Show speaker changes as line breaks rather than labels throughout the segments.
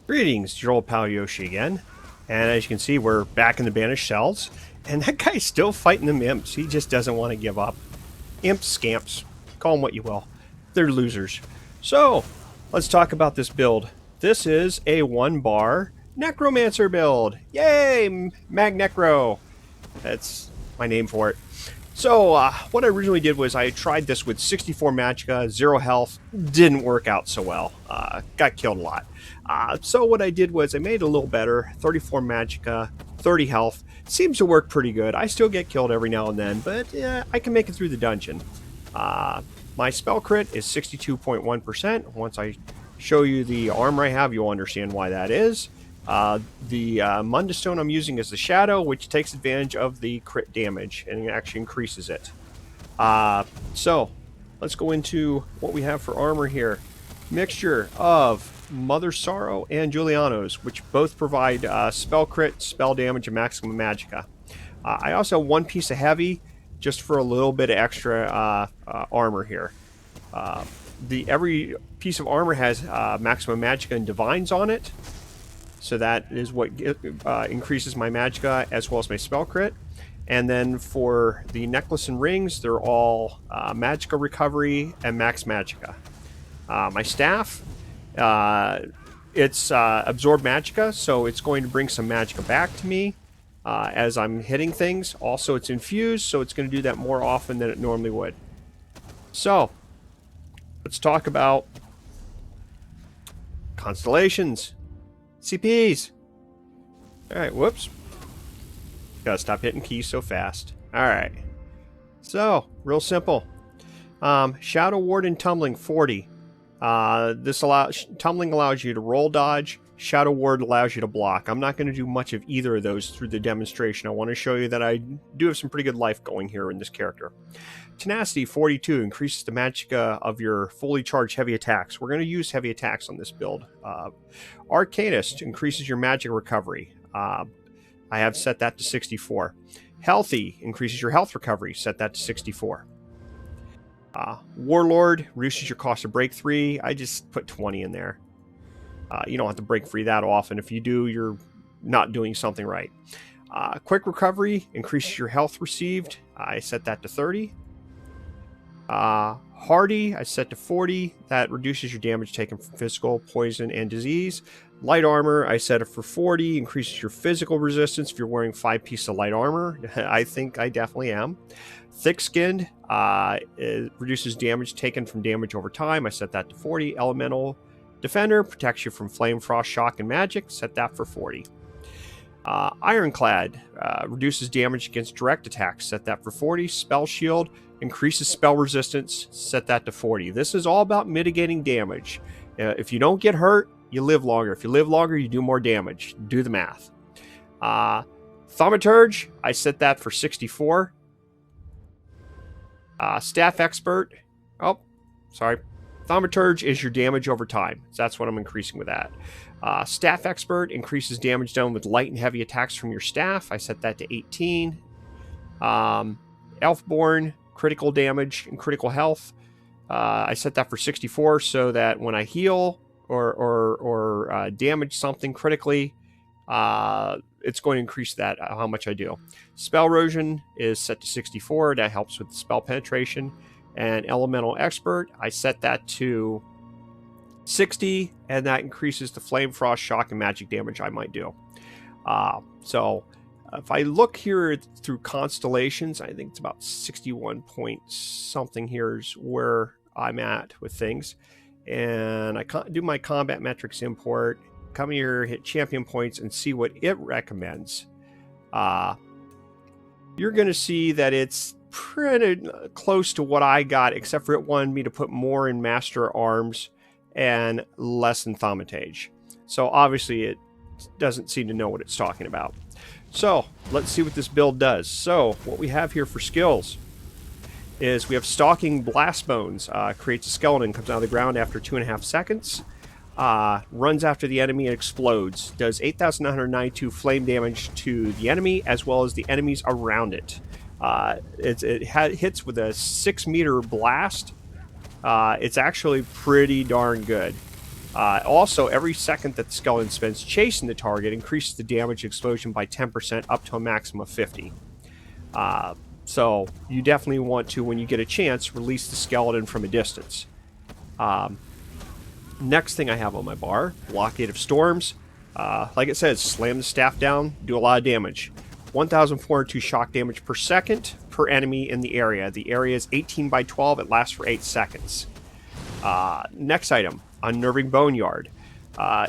Greetings, your old pal Yoshi again. And as you can see, we're back in the banished cells. And that guy's still fighting them imps. He just doesn't want to give up. Imps, scamps, call them what you will. They're losers. So, let's talk about this build. This is a 1-bar necromancer build. Yay, MagNecro. That's my name for it. So, what I originally did was I tried this with 64 magicka, 0 health. Didn't work out so well. Got killed a lot. So what I did was I made it a little better. 34 magicka, 30 health. Seems to work pretty good. I still get killed every now and then, but I can make it through the dungeon. My spell crit is 62.1%. Once I show you the armor I have, you'll understand why that is. The Munda Stone I'm using is the Shadow, which takes advantage of the crit damage and it actually increases it. So, let's go into what we have for armor here. Mixture of Mother Sorrow and Juliano's, which both provide spell crit, spell damage, and maximum magicka. I also have one piece of heavy, just for a little bit of extra armor here. Every piece of armor has maximum magicka and divines on it. So that is what increases my magicka as well as my spell crit. And then for the necklace and rings, they're all magicka recovery and max magicka. My staff, it's absorb magicka, so it's going to bring some magicka back to me as I'm hitting things. Also, it's infused, so it's going to do that more often than it normally would. So, let's talk about constellations. CPs. Alright, whoops. Gotta stop hitting keys so fast. Alright. So, real simple. Shadow Ward and Tumbling, 40. Tumbling allows you to roll dodge. Shadow Ward allows you to block. I'm not going to do much of either of those through the demonstration. I want to show you that I do have some pretty good life going here in this character. Tenacity, 42, increases the magicka of your fully charged heavy attacks. We're going to use heavy attacks on this build. Arcanist increases your magic recovery. I have set that to 64. Healthy increases your health recovery. Set that to 64. Warlord reduces your cost to break 3. I just put 20 in there. You don't have to break free that often. If you do, you're not doing something right. Quick recovery increases your health received. I set that to 30. Hardy, I set to 40. That reduces your damage taken from physical, poison, and disease. Light armor, I set it for 40. Increases your physical resistance if you're wearing 5 pieces of light armor. I think I definitely am. Thick-skinned, it reduces damage taken from damage over time. I set that to 40. Elemental Defender protects you from flame, frost, shock, and magic. Set that for 40. Ironclad reduces damage against direct attacks. Set that for 40. Spell Shield increases spell resistance. Set that to 40. This is all about mitigating damage. If you don't get hurt, you live longer. If you live longer, you do more damage. Do the math. Thaumaturge, I set that for 64. Staff Expert. Oh, sorry. Thaumaturge is your damage over time. So that's what I'm increasing with that. Staff Expert increases damage done with light and heavy attacks from your staff. I set that to 18. Elfborn, critical damage and critical health. I set that for 64 so that when I heal or damage something critically, it's going to increase that, how much I do. Spell Erosion is set to 64. That helps with the spell penetration. And Elemental Expert, I set that to 60, and that increases the flame, frost, shock, and magic damage I might do. So if I look here through constellations, I think it's about 61 point something here is where I'm at with things. And I do my combat metrics import, come here, hit champion points, and see what it recommends. You're going to see that it's pretty close to what I got, except for it wanted me to put more in Master Arms and less in Thaumatage. So obviously it doesn't seem to know what it's talking about. So let's see what this build does. So what we have here for skills is we have Stalking Blast Bones. Creates a skeleton, comes out of the ground after 2.5 seconds. Runs after the enemy and explodes. Does 8,992 flame damage to the enemy as well as the enemies around it. It hits with a 6-meter blast. It's actually pretty darn good. Also, every second that the skeleton spends chasing the target increases the damage explosion by 10% up to a maximum of 50. So you definitely want to, when you get a chance, release the skeleton from a distance. Next thing I have on my bar, Blockade of Storms. Like it says, slam the staff down, do a lot of damage. 1,402 shock damage per second per enemy in the area. The area is 18 by 12. It lasts for 8 seconds. Next item, Unnerving Boneyard.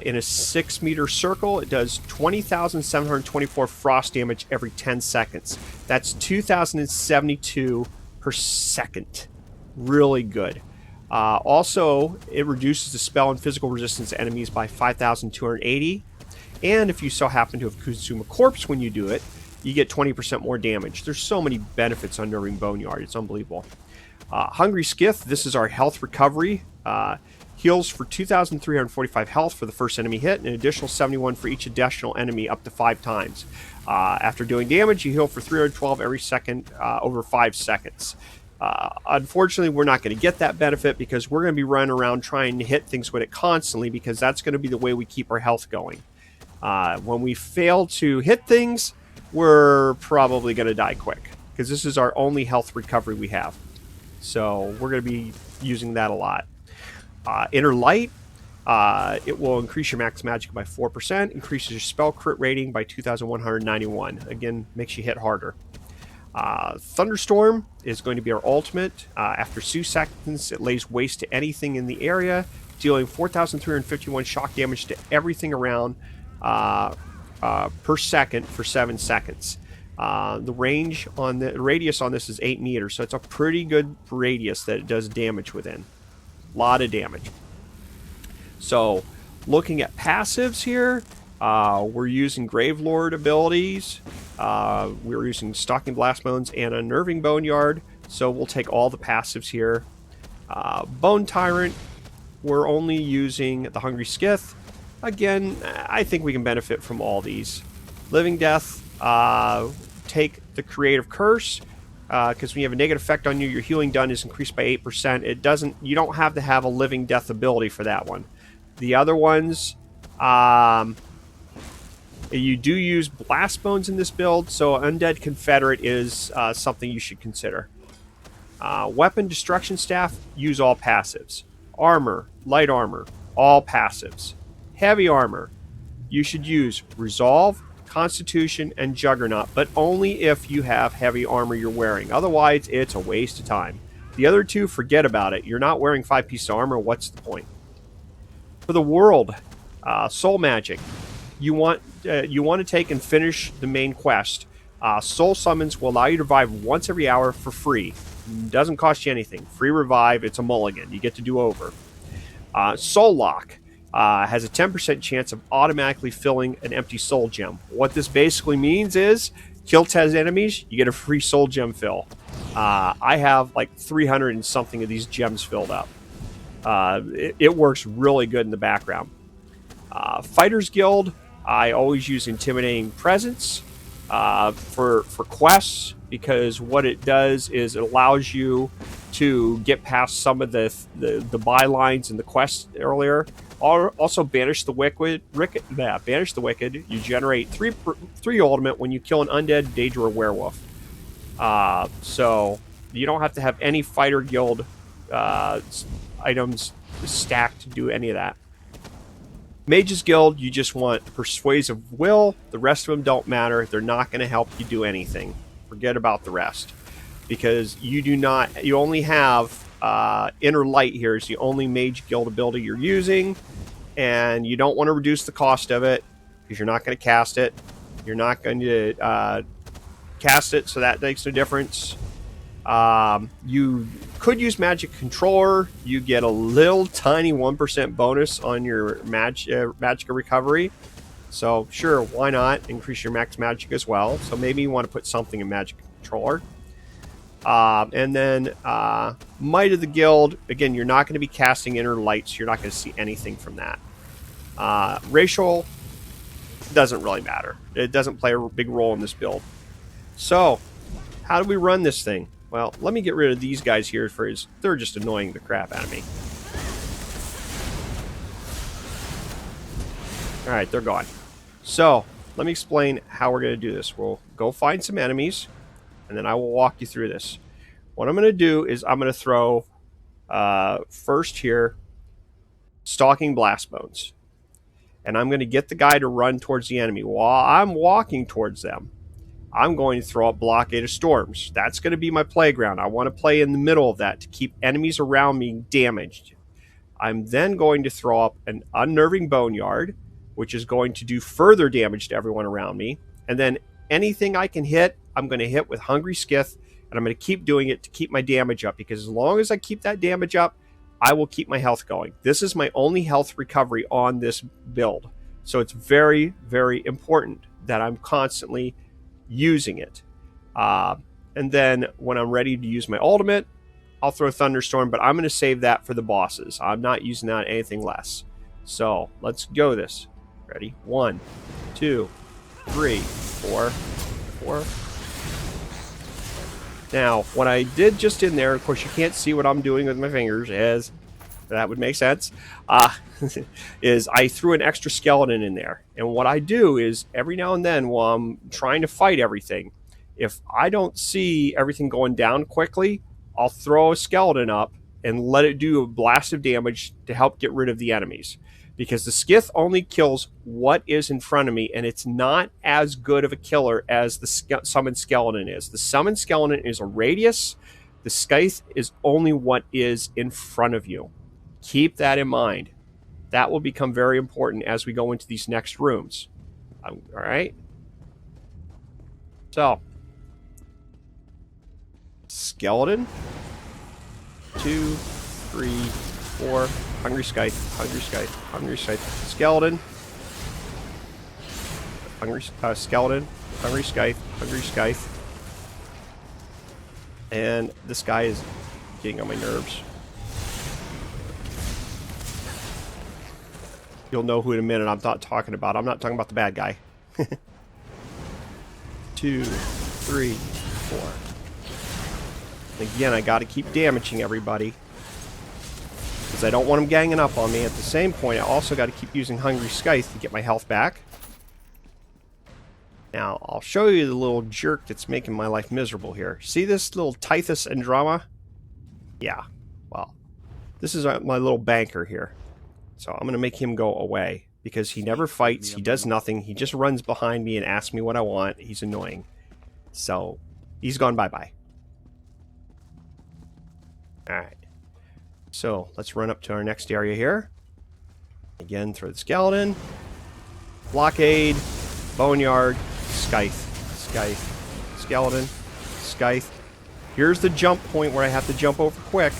In a 6-meter circle, it does 20,724 frost damage every 10 seconds. That's 2,072 per second. Really good. Also, it reduces the spell and physical resistance to enemies by 5,280. And if you so happen to have consumed a corpse when you do it, you get 20% more damage. There's so many benefits on Unnerving Boneyard. It's unbelievable. Hungry Skith, this is our health recovery. Heals for 2,345 health for the first enemy hit, and an additional 71 for each additional enemy up to 5 times. After doing damage, you heal for 312 every second over 5 seconds. Unfortunately, we're not going to get that benefit because we're going to be running around trying to hit things with it constantly, because that's going to be the way we keep our health going. When we fail to hit things, we're probably going to die quick, because this is our only health recovery we have. So we're going to be using that a lot. Inner Light, it will increase your max magic by 4%, increases your spell crit rating by 2,191. Again, makes you hit harder. Thunderstorm is going to be our ultimate. After 2 seconds, it lays waste to anything in the area, dealing 4,351 shock damage to everything around per second for 7 seconds. The radius on this is 8 meters, so it's a pretty good radius that it does damage within. A lot of damage. So, looking at passives here, we're using Gravelord abilities. We're using Stalking Blastbones and Unnerving Boneyard. So we'll take all the passives here. Bone Tyrant, we're only using the Hungry Skith. Again, I think we can benefit from all these. Living Death, take the Creative Curse. Because when you have a negative effect on you, your healing done is increased by 8%. You don't have to have a Living Death ability for that one. The other ones, you do use Blast Bones in this build, so Undead Confederate is something you should consider. Weapon Destruction Staff, use all passives. Armor, Light Armor, all passives. Heavy Armor, you should use Resolve, Constitution, and Juggernaut, but only if you have heavy armor you're wearing. Otherwise, it's a waste of time. The other two, forget about it. You're not wearing 5 pieces of armor. What's the point? For the world, Soul Magic, you want to take and finish the main quest. Soul Summons will allow you to revive once every hour for free. Doesn't cost you anything. Free revive. It's a mulligan. You get to do over. Soul Lock. Has a 10% chance of automatically filling an empty soul gem. What this basically means is, kill 10 enemies, you get a free soul gem fill. I have like 300 and something of these gems filled up. It works really good in the background. Fighters Guild, I always use Intimidating Presence for quests, because what it does is it allows you to get past some of the bylines in the quest earlier. Also, Banish the Wicked. Banish the Wicked. You generate 3 ultimate when you kill an undead, Daedra, or werewolf. So you don't have to have any Fighter Guild items stacked to do any of that. Mages Guild, you just want Persuasive Will. The rest of them don't matter. They're not going to help you do anything. Forget about the rest, because you only have Inner Light here is the only Mage Guild ability you're using, and you don't want to reduce the cost of it, because you're not going to cast it. You're not going to cast it, so that makes no difference. You could use Magic Controller. You get a little tiny 1% bonus on your Magicka recovery. So sure, why not increase your max magic as well? So maybe you want to put something in Magic Controller. And then Might of the Guild, again, you're not going to be casting Inner Light, so you're not going to see anything from that. Racial doesn't really matter. It doesn't play a big role in this build. So, how do we run this thing? Well, let me get rid of these guys here first. They're just annoying the crap out of me. Alright, they're gone. So, let me explain how we're going to do this. We'll go find some enemies, and then I will walk you through this. What I'm going to do is I'm going to throw, first here, stalking blast bones. And I'm going to get the guy to run towards the enemy. While I'm walking towards them, I'm going to throw up blockade of storms. That's going to be my playground. I want to play in the middle of that to keep enemies around me damaged. I'm then going to throw up an unnerving boneyard, which is going to do further damage to everyone around me. And then anything I can hit, I'm going to hit with hungry skith, and I'm going to keep doing it to keep my damage up, because as long as I keep that damage up, I will keep my health going. This is my only health recovery on this build. So it's very, very important that I'm constantly using it. And then when I'm ready to use my ultimate, I'll throw Thunderstorm, but I'm going to save that for the bosses. I'm not using that anything less. So let's go this. Ready? 1, 2, 3, 4, 4. Now, what I did just in there, of course you can't see what I'm doing with my fingers, as that would make sense, is I threw an extra skeleton in there. And what I do is, every now and then while I'm trying to fight everything, if I don't see everything going down quickly, I'll throw a skeleton up and let it do a blast of damage to help get rid of the enemies. Because the skith only kills what is in front of me, and it's not as good of a killer as the summoned skeleton is. The summoned skeleton is a radius. The scythe is only what is in front of you. Keep that in mind. That will become very important as we go into these next rooms. All right? So, skeleton. 2, 3, 4. Hungry scythe, hungry scythe, hungry scythe, skeleton. Hungry skeleton, hungry scythe, hungry scythe. And this guy is getting on my nerves. You'll know who in a minute I'm not talking about. I'm not talking about the bad guy. 2, 3, 4. Again, I got to keep damaging everybody, because I don't want them ganging up on me. At the same point, I also got to keep using Hungry Scythe to get my health back. Now, I'll show you the little jerk that's making my life miserable here. See this little Tithus Androma? Yeah, well, this is my little banker here. So I'm going to make him go away, because he never fights, he does nothing, he just runs behind me and asks me what I want. He's annoying. So, he's gone bye-bye. Alright. So, let's run up to our next area here. Again, throw the skeleton. Blockade. Boneyard. Scythe. Scythe. Skeleton. Scythe. Here's the jump point where I have to jump over quick.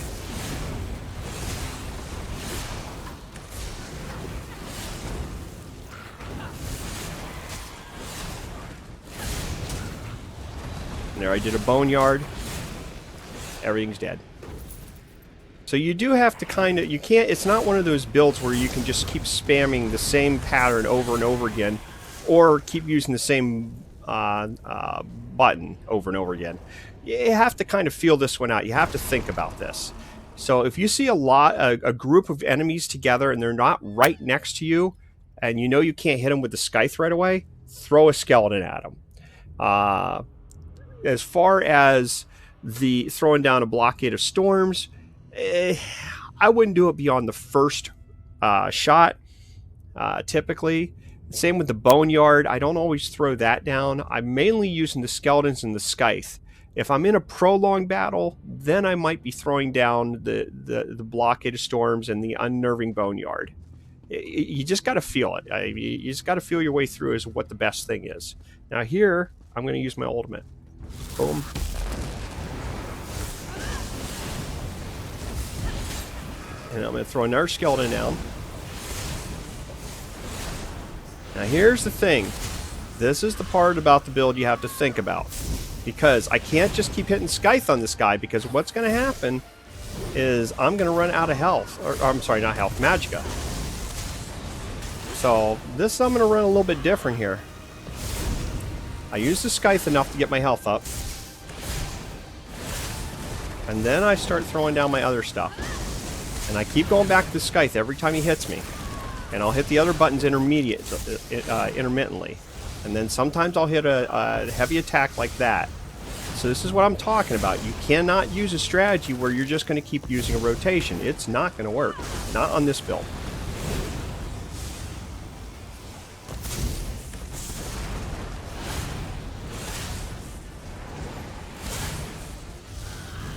And there I did a boneyard. Everything's dead. So you do have to kind of, you can't, it's not one of those builds where you can just keep spamming the same pattern over and over again, or keep using the same button over and over again. You have to kind of feel this one out. You have to think about this. So if you see a group of enemies together and they're not right next to you, and you know you can't hit them with the scythe right away, throw a skeleton at them. As far as the throwing down a blockade of storms, I wouldn't do it beyond the first shot, typically. Same with the boneyard. I don't always throw that down. I'm mainly using the skeletons and the scythe. If I'm in a prolonged battle, then I might be throwing down the blockade of storms and the unnerving boneyard. You just got to feel it. You just got to feel your way through as what the best thing is. Now here, I'm going to use my ultimate. Boom. And I'm going to throw another skeleton down. Now here's the thing. This is the part about the build you have to think about. Because I can't just keep hitting scythe on this guy, because what's going to happen is I'm going to run out of health. Or I'm sorry, not health, magicka. So this I'm going to run a little bit different here. I use the scythe enough to get my health up. And then I start throwing down my other stuff. And I keep going back to the scythe every time he hits me. And I'll hit the other buttons intermittently. And then sometimes I'll hit a heavy attack like that. So this is what I'm talking about. You cannot use a strategy where you're just going to keep using a rotation. It's not going to work. Not on this build.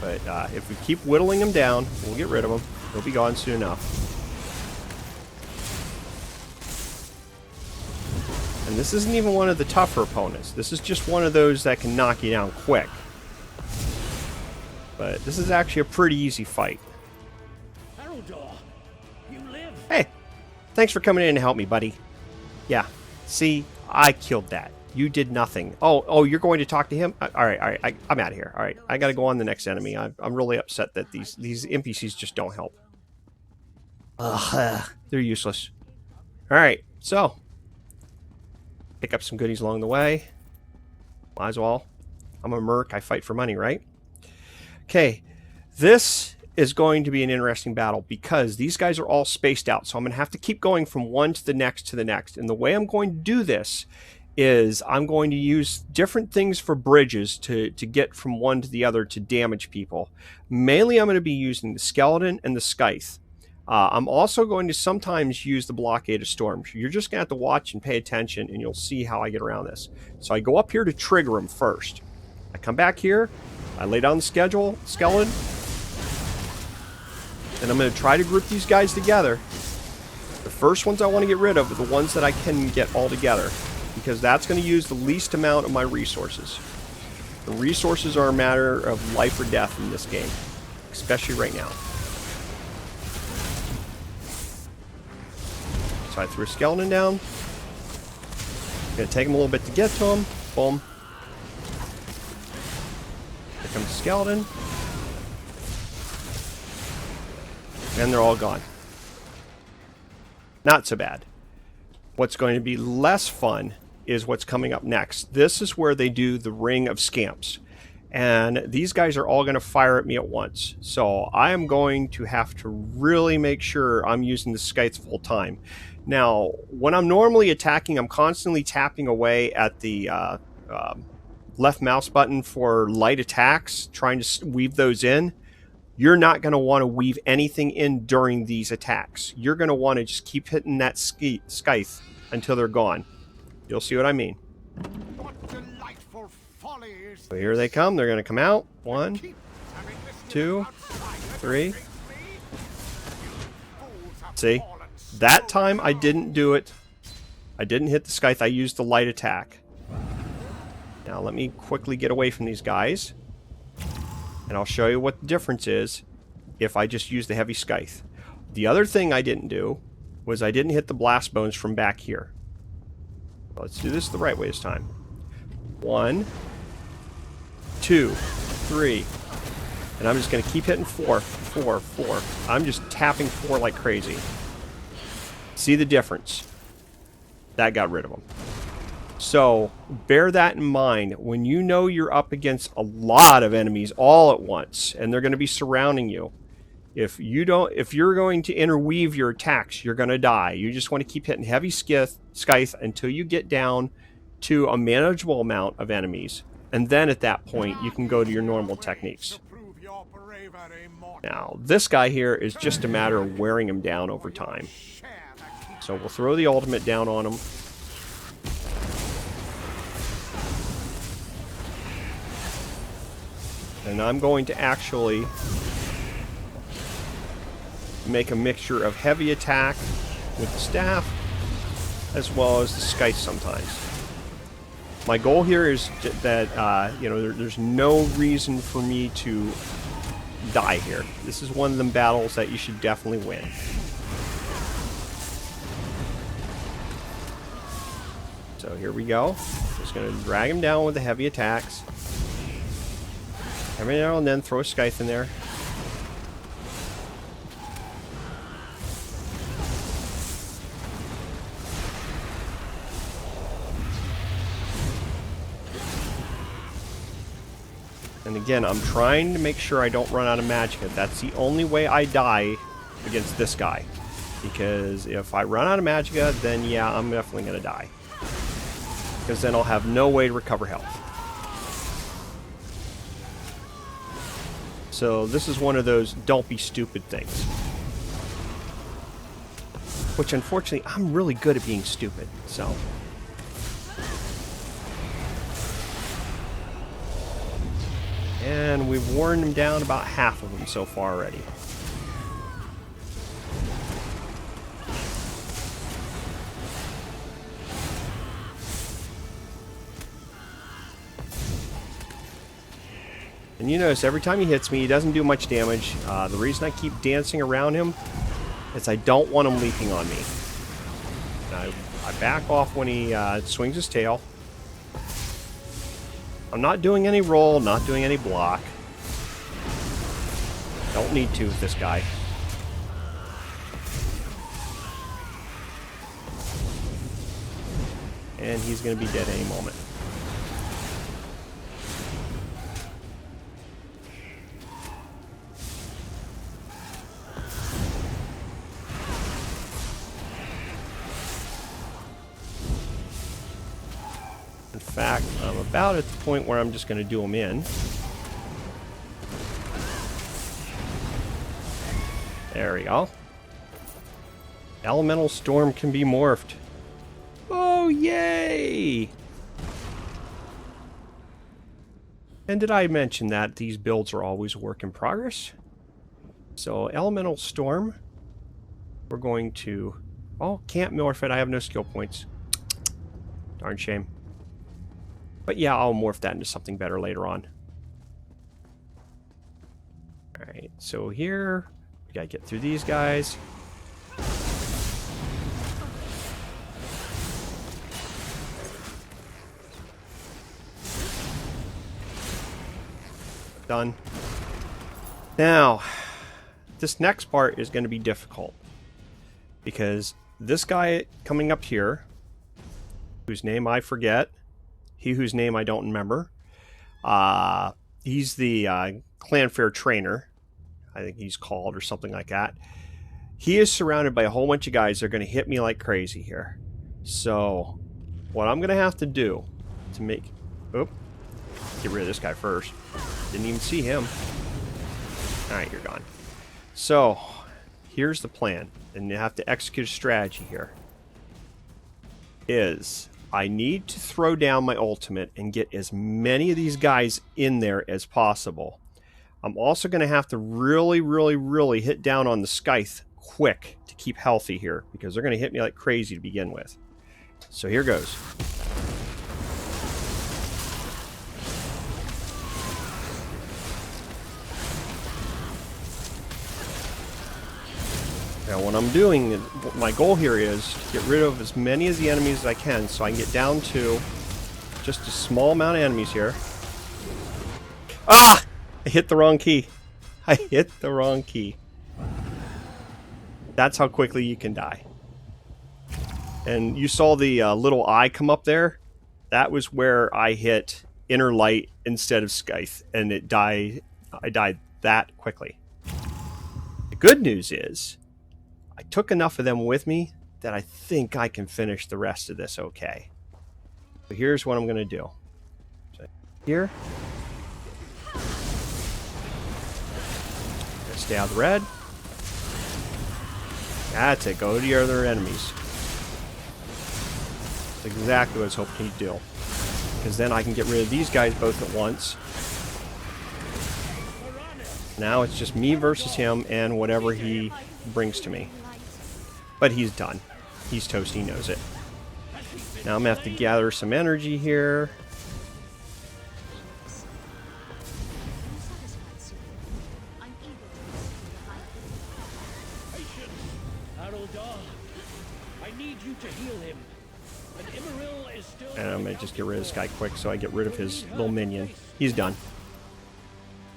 But if we keep whittling them down, we'll get rid of them. They'll be gone soon enough. And this isn't even one of the tougher opponents. This is just one of those that can knock you down quick. But this is actually a pretty easy fight. Hey, thanks for coming in to help me, buddy. Yeah, see, I killed that. You did nothing. Oh, you're going to talk to him? All right, I'm out of here. All right, I got to go on the next enemy. I'm really upset that these NPCs just don't help. They're useless. All right, so pick up some goodies along the way. Might as well. I'm a merc. I fight for money, right? Okay, this is going to be an interesting battle because these guys are all spaced out. So I'm going to have to keep going from one to the next to the next. And the way I'm going to do this is I'm going to use different things for bridges to get from one to the other to damage people. Mainly I'm going to be using the skeleton and the scythe. I'm also going to sometimes use the blockade of storms. You're just going to have to watch and pay attention and you'll see how I get around this. So I go up here to trigger them first. I come back here, I lay down the skeleton, and I'm going to try to group these guys together. The first ones I want to get rid of are the ones that I can get all together, because that's going to use the least amount of my resources. The resources are a matter of life or death in this game, especially right now. So I threw a skeleton down. Gonna take him a little bit to get to him. Boom. Here comes the skeleton. And they're all gone. Not so bad. What's going to be less fun is what's coming up next. This is where they do the ring of scamps. And these guys are all going to fire at me at once. So I am going to have to really make sure I'm using the scythe full time. Now, when I'm normally attacking, I'm constantly tapping away at the left mouse button for light attacks, trying to weave those in. You're not going to want to weave anything in during these attacks. You're going to want to just keep hitting that scythe until they're gone. You'll see what I mean. So here they come. They're going to come out. 1, 2, 3. See? That time I didn't do it. I didn't hit the scythe. I used the light attack. Now let me quickly get away from these guys. And I'll show you what the difference is if I just use the heavy scythe. The other thing I didn't do was I didn't hit the blast bones from back here. Let's do this the right way this time. 1, 2, 3. And I'm just going to keep hitting 4, 4, 4. I'm just tapping 4 like crazy. See the difference? That got rid of them. So bear that in mind when you know you're up against a lot of enemies all at once and they're going to be surrounding you. If you're going to interweave your attacks, you're going to die. You just want to keep hitting heavy scythe until you get down to a manageable amount of enemies. And then at that point, you can go to your normal techniques. Now, this guy here is just a matter of wearing him down over time. So we'll throw the ultimate down on him. And I'm going to actually make a mixture of heavy attack with the staff as well as the scythe sometimes. My goal here is that there's no reason for me to die here. This is one of them battles that you should definitely win. So here we go. Just going to drag him down with the heavy attacks. Every now and then throw a scythe in there. And again, I'm trying to make sure I don't run out of magicka. That's the only way I die against this guy. Because if I run out of magicka, then yeah, I'm definitely going to die. Because then I'll have no way to recover health. So this is one of those don't be stupid things. Which unfortunately, I'm really good at being stupid, so... And we've worn them down about half of them so far already. And you notice every time he hits me, he doesn't do much damage. The reason I keep dancing around him is I don't want him leaping on me. I back off when he swings his tail. I'm not doing any roll, not doing any block. Don't need to with this guy. And he's going to be dead any moment. In fact, I'm about at the point where I'm just going to do them in. There we go. Elemental Storm can be morphed. Oh, yay! And did I mention that these builds are always a work in progress? So, Elemental Storm, we're going to... Oh, can't morph it. I have no skill points. Darn shame. But yeah, I'll morph that into something better later on. Alright, so here, we gotta get through these guys. Done. Now, this next part is going to be difficult. Because this guy coming up here, whose name I forget, he whose name I don't remember, he's the clan fair trainer, I think he's called, or something like that. He is surrounded by a whole bunch of guys that are going to hit me like crazy here. So, what I'm going to have to do to make... Oop. Get rid of this guy first. Didn't even see him. Alright, you're gone. So, here's the plan. And you have to execute a strategy here. I need to throw down my ultimate and get as many of these guys in there as possible. I'm also going to have to really hit down on the scythe quick to keep healthy here, because they're going to hit me like crazy to begin with. So here goes. Now what I'm doing, my goal here is to get rid of as many of the enemies as I can, so I can get down to just a small amount of enemies here. Ah! I hit the wrong key. I hit the wrong key. That's how quickly you can die. And you saw the little eye come up there? That was where I hit inner light instead of scythe, and it died. I died that quickly. The good news is, I took enough of them with me that I think I can finish the rest of this okay. So here's what I'm going to do. So here. Stay out of the red. That's it. Go to your other enemies. That's exactly what I was hoping you'd do. Because then I can get rid of these guys both at once. Now it's just me versus him and whatever he brings to me. But he's done. He's toast. He knows it. Now I'm going to have to gather some energy here. And I'm going to just get rid of this guy quick so I get rid of his little minion. He's done.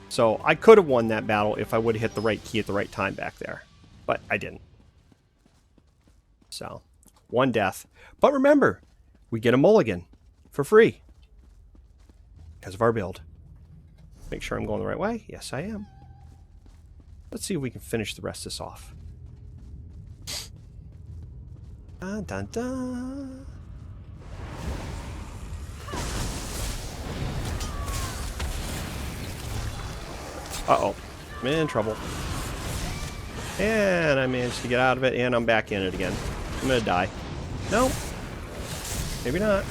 So I could have won that battle if I would have hit the right key at the right time back there. But I didn't. So, one death. But remember, we get a mulligan for free because of our build. Make sure I'm going the right way. Yes, I am. Let's see if we can finish the rest of this off. Dun, dun, dun. Uh-oh. I'm in trouble. And I managed to get out of it, and I'm back in it again. I'm gonna die. No. Maybe not.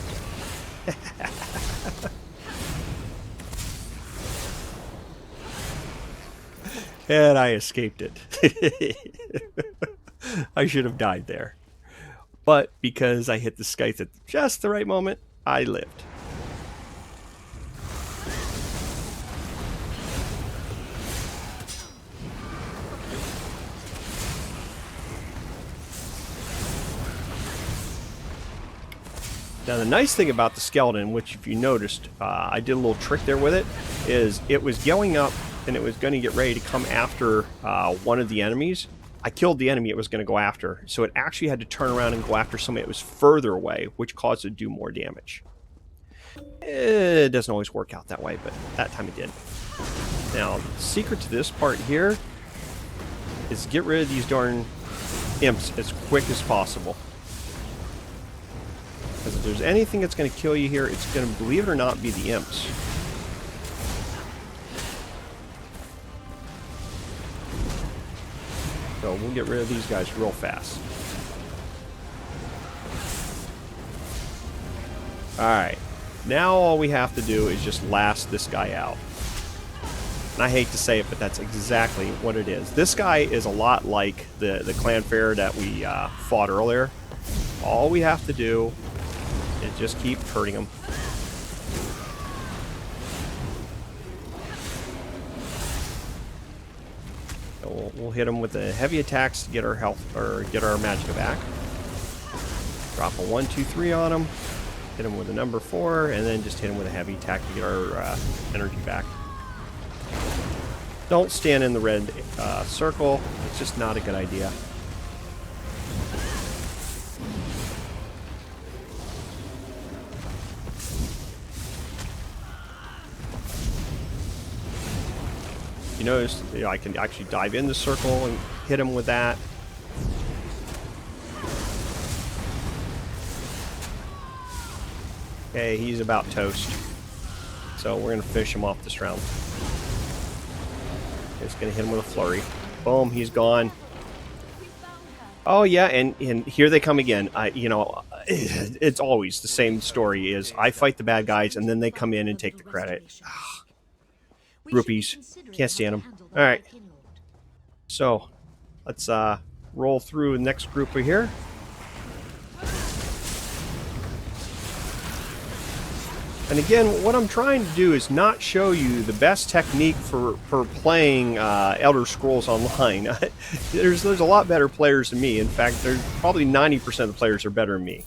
And I escaped it. I should have died there. But because I hit the scythe at just the right moment, I lived. Now the nice thing about the skeleton, which if you noticed, I did a little trick there with it, is it was going up and it was going to get ready to come after one of the enemies. I killed the enemy it was going to go after, so it actually had to turn around and go after somebody that was further away, which caused it to do more damage. It doesn't always work out that way, but that time it did. Now, the secret to this part here is get rid of these darn imps as quick as possible. Because if there's anything that's going to kill you here, it's going to, believe it or not, be the imps. So we'll get rid of these guys real fast. Alright. Now all we have to do is just last this guy out. And I hate to say it, but that's exactly what it is. This guy is a lot like the clan fair that we fought earlier. All we have to do is just keep hurting him. So we'll hit him with the heavy attacks to get our health, or get our magicka back. Drop a 1, 2, 3 on him. Hit him with a number 4, and then just hit him with a heavy attack to get our energy back. Don't stand in the red circle. It's just not a good idea. You notice, you know, I can actually dive in the circle and hit him with that. Okay, he's about toast. So we're going to finish him off this round. Just going to hit him with a flurry. Boom, he's gone. Oh yeah, and here they come again. You know, it's always the same story is I fight the bad guys and then they come in and take the credit. Groupies. Can't stand them. Alright. So, let's roll through the next group here. And again, what I'm trying to do is not show you the best technique for playing Elder Scrolls Online. there's a lot better players than me. In fact, there's probably 90% of the players are better than me.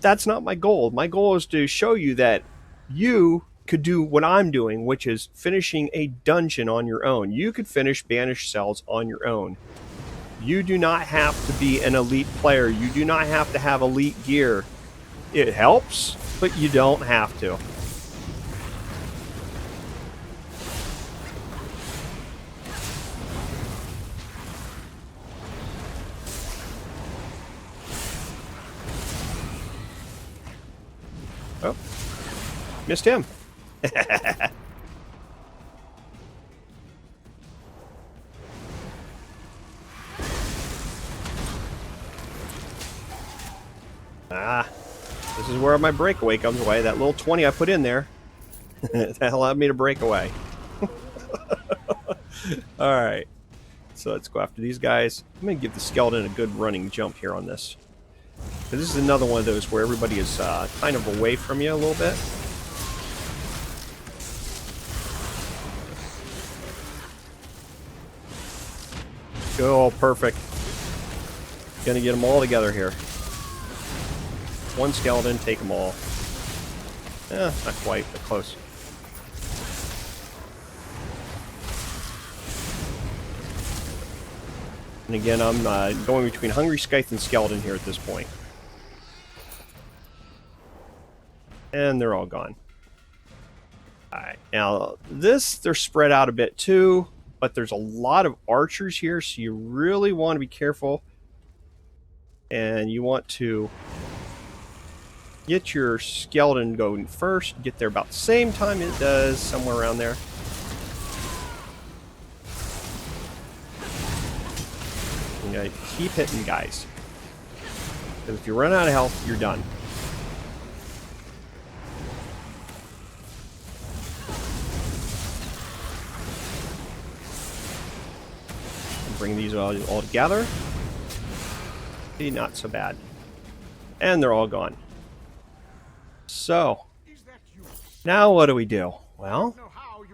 That's not my goal. My goal is to show you that you could do what I'm doing, which is finishing a dungeon on your own. You could finish banished cells on your own. You do not have to be an elite player. You do not have to have elite gear. It helps, but you don't have to. Oh, missed him. This is where my breakaway comes away. That little 20 I put in there, that allowed me to break away. Alright, so let's go after these guys. I'm going to give the skeleton a good running jump here on this. This is another one of those where everybody is kind of away from you a little bit. Oh, perfect. Gonna get them all together here. One skeleton, take them all. Not quite, but close. And again, I'm going between Hungry Scythe and Skeleton here at this point. And they're all gone. Alright, now this, they're spread out a bit too, but there's a lot of archers here, so you really want to be careful. and you want to get your skeleton going first. Get there about the same time it does, somewhere around there. You gotta keep hitting, guys. Because if you run out of health, you're done. Bring these all together. Not so bad. And they're all gone. So, now what do we do? Well,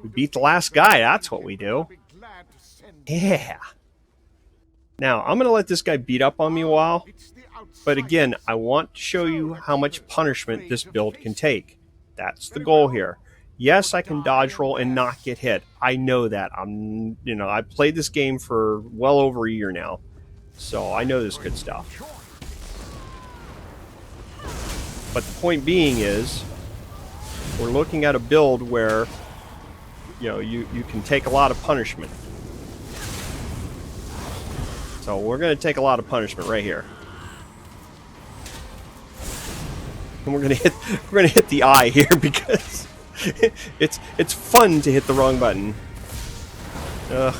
we beat the last guy. That's what we do. Yeah. Now, I'm going to let this guy beat up on me a while. But again, I want to show you how much punishment this build can take. That's the goal here. Yes, I can dodge roll and not get hit. I know that. I've played this game for well over a year now. So I know this good stuff. But the point being is, we're looking at a build where, you can take a lot of punishment. So we're going to take a lot of punishment right here. And we're going to hit the eye here because it's fun to hit the wrong button. Ugh.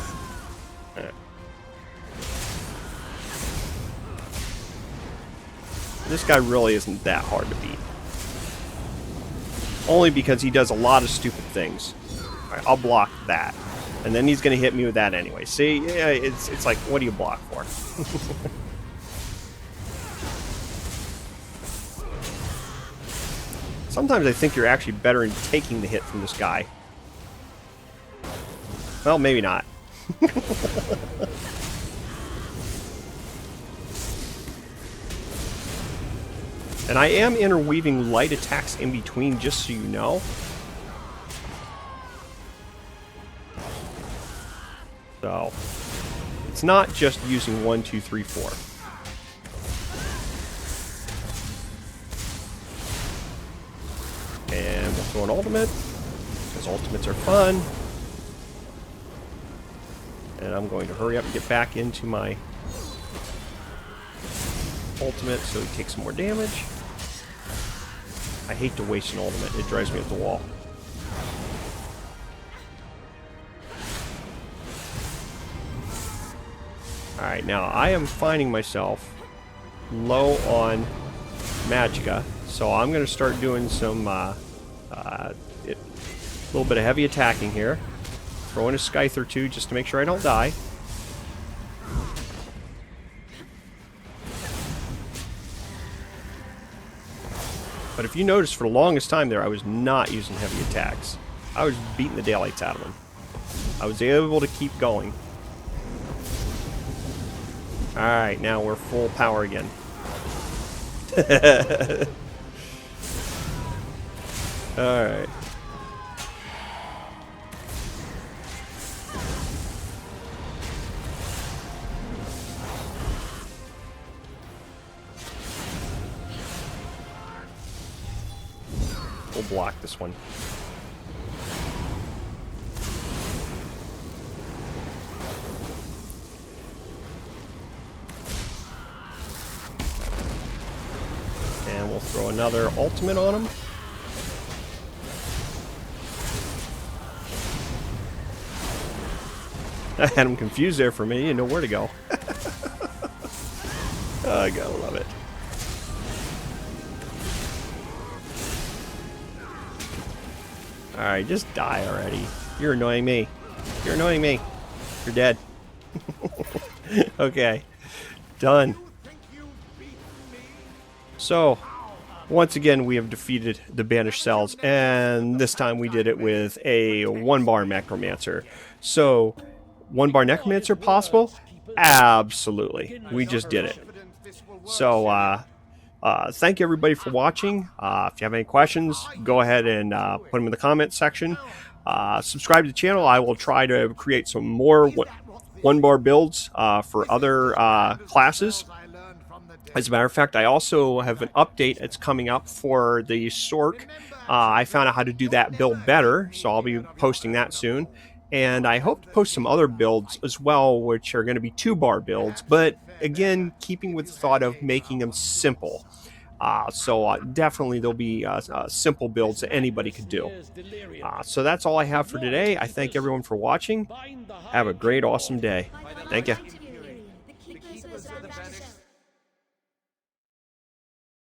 This guy really isn't that hard to beat. Only because he does a lot of stupid things. Alright, I'll block that. And then he's going to hit me with that anyway. See, yeah, it's like, what do you block for? Sometimes I think you're actually better in taking the hit from this guy. Well, maybe not. And I am interweaving light attacks in between, just so you know. So, it's not just using 1, 2, 3, 4. And we'll throw an ultimate, because ultimates are fun. And I'm going to hurry up and get back into my ultimate so he takes some more damage. I hate to waste an ultimate. It drives me up the wall. Alright, now I am finding myself low on magicka, so I'm going to start doing some a little bit of heavy attacking here. Throw in a scythe or two just to make sure I don't die. But if you notice, for the longest time there, I was not using heavy attacks. I was beating the daylights out of them. I was able to keep going. Alright, now we're full power again. Alright. We'll block this one. And we'll throw another ultimate on him. I had him confused there for me. You know where to go. Oh, I gotta love it. Alright, just die already. You're annoying me. You're annoying me. You're dead. Okay. Done. So, once again, we have defeated the banished cells, and this time we did it with a 1-bar necromancer. So, 1-bar necromancer possible? Absolutely. We just did it. So, thank you everybody for watching. If you have any questions, go ahead and put them in the comments section. Subscribe to the channel. I will try to create some more 1-bar builds for other classes. As a matter of fact, I also have an update that's coming up for the Sork. I found out how to do that build better, so I'll be posting that soon. And I hope to post some other builds as well, which are going to be 2-bar builds, but again, keeping with the thought of making them simple. So definitely there'll be simple builds that anybody could do. So that's all I have for today. I thank everyone for watching. Have a great, awesome day. Thank you.
The keepers are the best.